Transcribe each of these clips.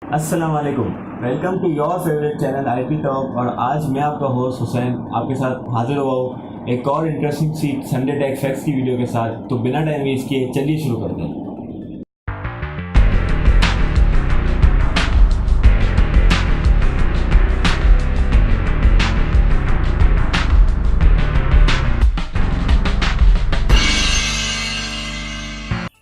अस्सलाम वालेकुम, welcome to your favourite channel IT talk. और आज मैं आपका होस्ट हुसैन आपके साथ हाजिर हुआ हूँ एक और इंटरेस्टिंग सी संडे टेक फैक्ट्स की वीडियो के साथ। तो बिना टाइम वेस्ट किए चलिए शुरू करते हैं।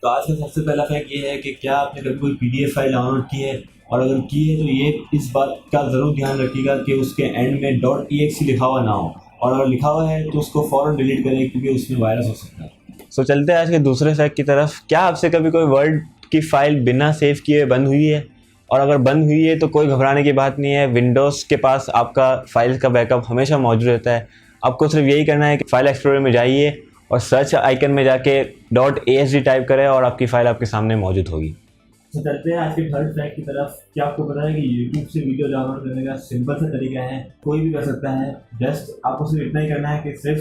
तो आज का सबसे पहला फैक्ट ये है कि क्या आपने कभी कोई पीडीएफ फाइल डाउनलोड की है, और अगर की है तो ये इस बात का ज़रूर ध्यान रखिएगा कि उसके एंड में .exe लिखा हुआ ना हो, और अगर लिखा हुआ है तो उसको फ़ौरन डिलीट करें क्योंकि उसमें वायरस हो सकता है। सो चलते हैं आज के दूसरे फैक्ट की तरफ। क्या आपसे कभी कोई वर्ड की फाइल बिना सेव किए बंद हुई है? और अगर बंद हुई है तो कोई घबराने की बात नहीं है। विंडोज़ के पास आपका फाइल का बैकअप हमेशा मौजूद रहता है। आपको सिर्फ यही करना है कि फाइल एक्सप्लोरर में जाइए और सर्च आइकन में जाके .asd टाइप करें और आपकी फ़ाइल आपके सामने मौजूद होगी। तो चलते हैं आज के थर्ड फैक्ट की तरफ। क्या आपको पता है कि यूट्यूब से वीडियो डाउनलोड करने का सिंपल सा तरीका है, कोई भी कर सकता है। जस्ट आपको सिर्फ इतना ही करना है कि सिर्फ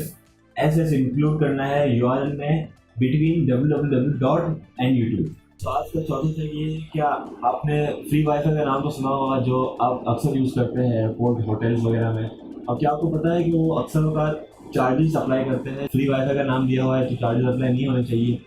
एस इंक्लूड करना है URL में बिटवीन www and YouTube। तो आज का चौथा फैक्ट ये है, क्या आपने फ्री वाईफाई का नाम तो सुना होगा जो आप अक्सर यूज़ करते हैं एयरपोर्ट, होटल्स वगैरह में। अब क्या आपको पता है कि वो अक्सर का चार्जेस अप्लाई करते हैं? फ्री वाईफाई का नाम दिया हुआ है तो चार्जेस अप्लाई नहीं होने चाहिए।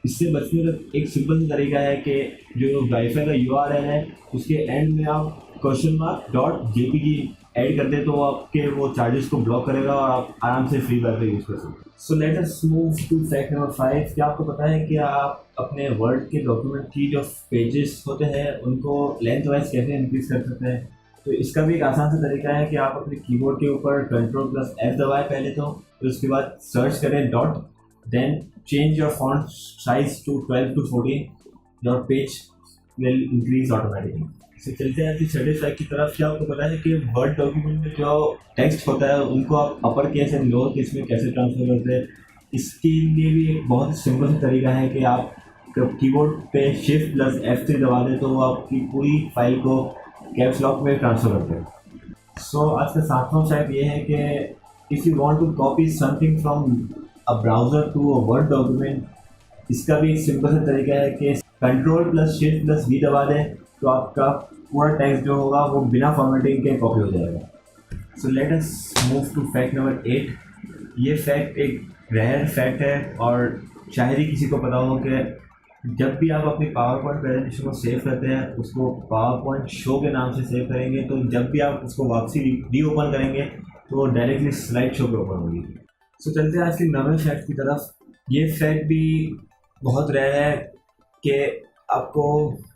इससे बचने का एक सिंपल सा तरीका है कि जो वाईफाई का URL है उसके एंड में आप $.jpg ऐड कर दें तो आपके वो चार्जेस को ब्लॉक करेगा और आप आराम से फ्री वाईफाई यूज़ कर सकते हैं। So let us move to fact number 5। क्या आपको पता है कि आप अपने वर्ड के डॉक्यूमेंट की जो पेजेस होते हैं उनको लेंथ वाइज कैसे इंक्रीज कर सकते हैं? तो इसका भी एक आसान सा तरीका है कि आप अपने कीबोर्ड के ऊपर Ctrl+F दबाएं पहले तो फिर उसके बाद सर्च करें dot, then change your font size to 12 to 14, your page will increase automatically. इससे चलते हैं आपकी सर्टिफाई की तरफ। क्या आपको पता है कि वर्ड डॉक्यूमेंट में जो टेक्स्ट होता है उनको आप upper case and lower case में कैसे ट्रांसफर करते हैं? इसके लिए भी एक बहुत सिंपल सा तरीका है कि आप कीबोर्ड पे Shift+F3 दबा दें तो वो आपकी पूरी फाइल को कैप्स लॉक में ट्रांसफर करते हैं। सो आज का सातवां फैक्ट ये है कि if you want to copy something from a browser to a word document, इसका भी एक सिंपल सा तरीका है कि Ctrl+Shift+V दबा दें तो आपका पूरा टेक्स्ट जो होगा वो बिना फॉर्मेटिंग के कॉपी हो जाएगा। So let us move to fact number 8। ये फैक्ट एक रेयर फैक्ट है और शायद ही किसी को पता हो कि जब भी आप अपनी पावर पॉइंट प्रेजेंटेशन को सेव करते हैं उसको पावर पॉइंट शो के नाम से सेव करेंगे, तो जब भी आप उसको वापसी री ओपन करेंगे तो डायरेक्टली स्लाइड शो पे ओपन होगी। सो चलते हैं आज के नवे फैक्ट की तरफ। ये फैक्ट भी बहुत रेयर है कि आपको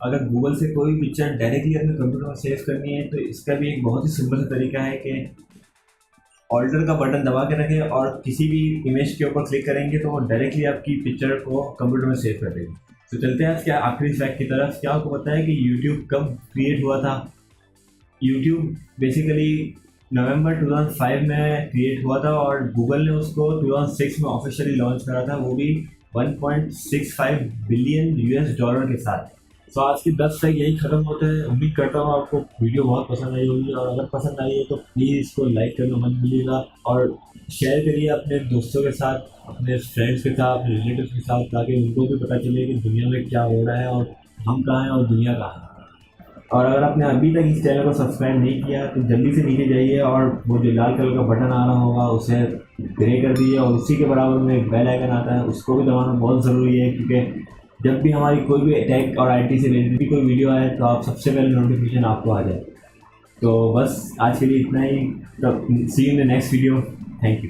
अगर गूगल से कोई पिक्चर डायरेक्टली अपने कंप्यूटर में सेव करनी है तो इसका भी एक बहुत ही सिंपल सा तरीका है कि ऑल्टर का बटन दबा के रखें और किसी भी इमेज के ऊपर क्लिक करेंगे तो वो डायरेक्टली आपकी पिक्चर को कंप्यूटर में सेव कर देगी। तो चलते हैं आज के आखिरी फैक्ट की तरफ। क्या आपको पता है कि यूट्यूब कब क्रिएट हुआ था? यूट्यूब बेसिकली नवंबर 2005 में क्रिएट हुआ था और गूगल ने उसको 2006 में ऑफिशियली लॉन्च करा था, वो भी $1.65 बिलियन के साथ। तो आज के 10 फैक्ट यही ख़त्म होते हैं। उम्मीद करता हूँ आपको वीडियो बहुत पसंद आई होगी, और अगर पसंद आई है तो प्लीज़ इसको लाइक करना मत भूलिएगा और शेयर करिए अपने दोस्तों के साथ, अपने फ्रेंड्स के साथ, अपने रिलेटिव्स के साथ, ताकि उनको भी पता चले कि दुनिया में क्या हो रहा है और हम कहाँ हैं और दुनिया कहाँ है। और अगर आपने अभी तक इस चैनल को सब्सक्राइब नहीं किया तो जल्दी से नीचे जाइए और वो जो लाल कलर का बटन आ रहा होगा उसे ग्रे कर दीजिए, और उसी के बराबर में एक बेल आइकन आता है उसको भी दबाना बहुत ज़रूरी है, क्योंकि जब भी हमारी कोई भी टेक और IT से रिलेटेड कोई वीडियो आए तो आप सबसे पहले नोटिफिकेशन आपको आ जाए। तो बस आज के लिए इतना ही। तो see you in the next video. Thank you.